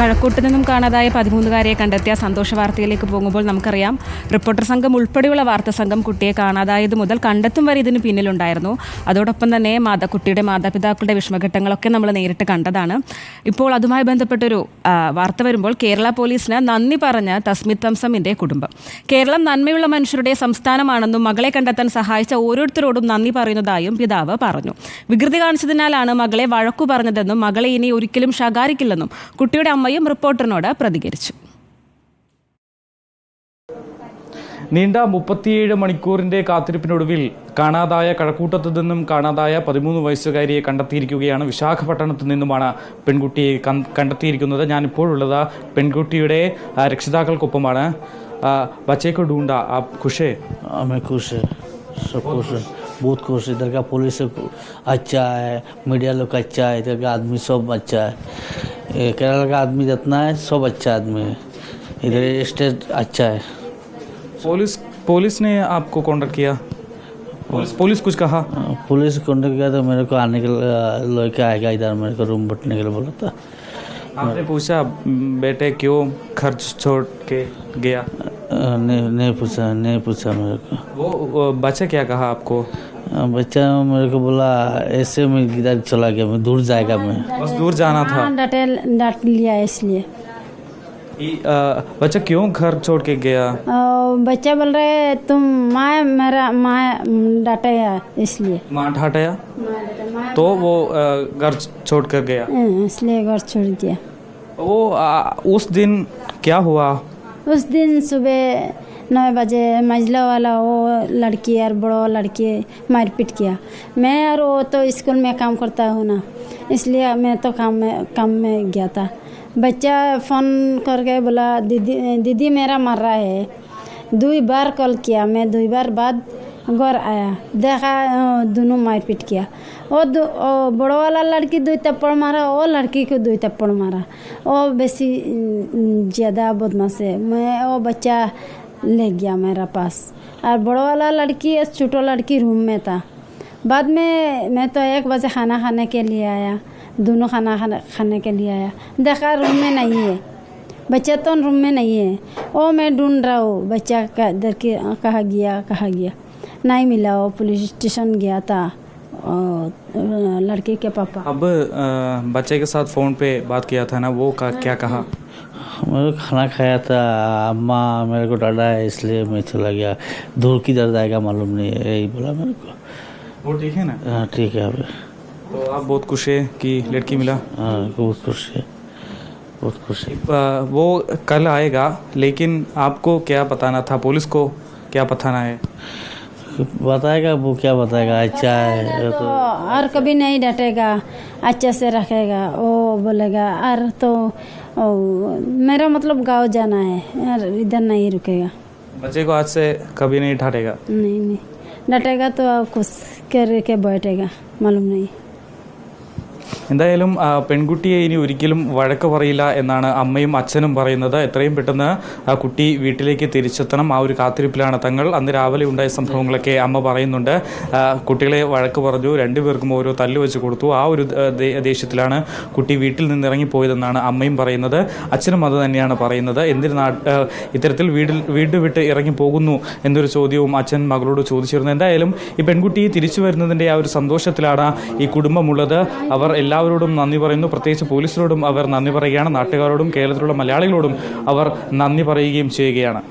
കഴക്കൂട്ട് നിന്നും കാണാതായ 13-കാരിയെ കണ്ടെത്തിയ സന്തോഷ വാർത്തയിലേക്ക് പോകുമ്പോൾ നമുക്കറിയാം റിപ്പോർട്ടർ സംഘം ഉൾപ്പെടെയുള്ള വാർത്താ സംഘം കുട്ടിയെ കാണാതായത് മുതൽ കണ്ടെത്തും വരെ ഇതിന് പിന്നിലുണ്ടായിരുന്നു. അതോടൊപ്പം തന്നെ കുട്ടിയുടെ മാതാപിതാക്കളുടെ വിഷമഘട്ടങ്ങളൊക്കെ നമ്മൾ നേരിട്ട് കണ്ടതാണ്. ഇപ്പോൾ അതുമായി ബന്ധപ്പെട്ടൊരു വാർത്ത വരുമ്പോൾ കേരള പോലീസിന് നന്ദി പറഞ്ഞ തസ്മിത് തംസമിന്റെ കുടുംബം. കേരളം നന്മയുള്ള മനുഷ്യരുടെ സംസ്ഥാനമാണെന്നും മകളെ കണ്ടെത്താൻ സഹായിച്ച ഓരോരുത്തരോടും നന്ദി പറയുന്നതായും പിതാവ് പറഞ്ഞു. വികൃതി കാണിച്ചതിനാലാണ് മകളെ വഴക്കു പറഞ്ഞതെന്നും മകളെ ഇനി ഒരിക്കലും ശകാരിക്കില്ലെന്നും കുട്ടിയുടെ അമ്മയും റിപ്പോർട്ടറിനോട് പ്രതികരിച്ചു. നീണ്ട 37 മണിക്കൂറിന്റെ കാത്തിരിപ്പിനൊടുവിൽ കാണാതായ കഴക്കൂട്ടത്തു നിന്നും കാണാതായ 13 വയസ്സുകാരിയെ കണ്ടെത്തിയിരിക്കുകയാണ്. വിശാഖപട്ടണത്തു നിന്നുമാണ് പെൺകുട്ടിയെ കണ്ടെത്തിയിരിക്കുന്നത്. ഞാനിപ്പോഴുള്ളത് പെൺകുട്ടിയുടെ രക്ഷിതാക്കൾക്കൊപ്പമാണ്. बच्चे को ढूंढा, आप खुश है? मैं खुश है, सब खुश है, बहुत खुश है. इधर का पुलिस अच्छा है, मीडिया लोग अच्छा है, इधर का आदमी सब अच्छा है. केरल का आदमी जितना है सब अच्छा आदमी है. इधर स्टेट अच्छा है. पुलिस ने आपको कॉन्टेक्ट किया? पुलिस कुछ कहा? पुलिस कॉन्टेक्ट किया तो मेरे को आने के लेके आएगा इधर, मेरे को रूम बैठने के लिए बोला था. आपने पूछा बेटे क्यों खर्च छोड़ के गया? नहीं पूछा मेरे को. वो बच्चा क्या कहा आपको? बच्चा मेरे को बोला ऐसे में इधर चला गया, मैं दूर जाएगा, मैं बस दूर जाना था. डांट लिया इसलिए. बच्चा क्यों घर छोड़ के गया? बच्चा बोल रहे तुम माँ डांटे इसलिए. माँ डांटा तो वो घर छोड़ कर गया, इसलिए घर छोड़ दिया. वो उस दिन क्या हुआ? उस दिन सुबह 9 बजे मजला वाला वो लड़की और बड़ो लड़की मारपीट किया. मैं और वो तो स्कूल में काम करता हूँ ना, इसलिए मैं तो काम में गया था. बच्चा फ़ोन करके बोला दीदी मेरा मर रहा है. 2 बार कॉल किया, मैं 2 बार बाद घर आया, देखा दोनों मारपीट किया. वो बड़ो वाला लड़की 2 थप्पड़ मारा, वो लड़की को 2 थप्पड़ मारा. वो बेसी ज़्यादा बदमाश है. वो बच्चा ले गया मेरा पास, और बड़ो वाला लड़की छोटो लड़की रूम में था. बाद में मैं तो 1 बजे खाना खाने के लिए आया, दोनों खाने के लिए आया, देखा रूम में नहीं है. बच्चा तो रूम में नहीं है. वो मैं ढूंढ रहा हूँ बच्चा इधर के कहाँ गया नहीं मिला. वो पुलिस स्टेशन गया था लड़के के पापा. अब बच्चे के साथ फ़ोन पे बात किया था ना, वो क्या कहा? मैं खाना खाया था, अम्मा मेरे को डांटा है इसलिए मैं चला गया. दूर किधर जाएगा मालूम नहीं है, यही बोला मेरे को. वो ठीक है ना? हाँ ठीक है. अभी तो आप बहुत खुश है कि लड़की मिला? हाँ बहुत खुश है, बहुत खुश है. वो कल आएगा, लेकिन आपको क्या बताना था? पुलिस को क्या बताना है? बताएगा वो, क्या बताएगा. अच्छा है तो और कभी नहीं डांटेगा, अच्छे से रखेगा. वो बोलेगा और तो मेरा मतलब गांव जाना है, इधर नहीं रुकेगा. बच्चे को आज से कभी नहीं डांटेगा? नहीं डांटेगा तो कुछ करके बैठेगा, मालूम नहीं. എന്തായാലും പെൺകുട്ടിയെ ഇനി ഒരിക്കലും വഴക്ക് പറയില്ല എന്നാണ് അമ്മയും അച്ഛനും പറയുന്നത്. എത്രയും പെട്ടെന്ന് ആ കുട്ടി വീട്ടിലേക്ക് തിരിച്ചെത്തണം, ആ ഒരു കാത്തിരിപ്പിലാണ് തങ്ങൾ. അന്ന് രാവിലെ ഉണ്ടായ സംഭവങ്ങളൊക്കെ അമ്മ പറയുന്നുണ്ട്. കുട്ടികളെ വഴക്ക് പറഞ്ഞു, 2 പേർക്കും ഓരോ തല്ല് വെച്ച് കൊടുത്തു. ആ ഒരു ദേഷ്യത്തിലാണ് കുട്ടി വീട്ടിൽ നിന്ന് ഇറങ്ങിപ്പോയതെന്നാണ് അമ്മയും പറയുന്നത്. അച്ഛനും അത് തന്നെയാണ് പറയുന്നത്. എന്തിനാ ഇത്തരത്തിൽ വീട് വിട്ട് ഇറങ്ങി പോകുന്നു എന്നൊരു ചോദ്യവും അച്ഛൻ മകളോട് ചോദിച്ചിരുന്നു. എന്തായാലും ഈ പെൺകുട്ടി തിരിച്ചു വരുന്നതിൻ്റെ ആ ഒരു സന്തോഷത്തിലാണ് ഈ കുടുംബമുള്ളത്. അവർ എല്ലാവരോടും നന്ദി പറയുന്നു. പ്രത്യേകിച്ച് പോലീസിനോടും അവർ നന്ദി പറയുകയാണ്. നാട്ടുകാരോടും കേരളത്തിലുള്ള മലയാളികളോടും അവർ നന്ദി പറയുകയും ചെയ്യുകയാണ്.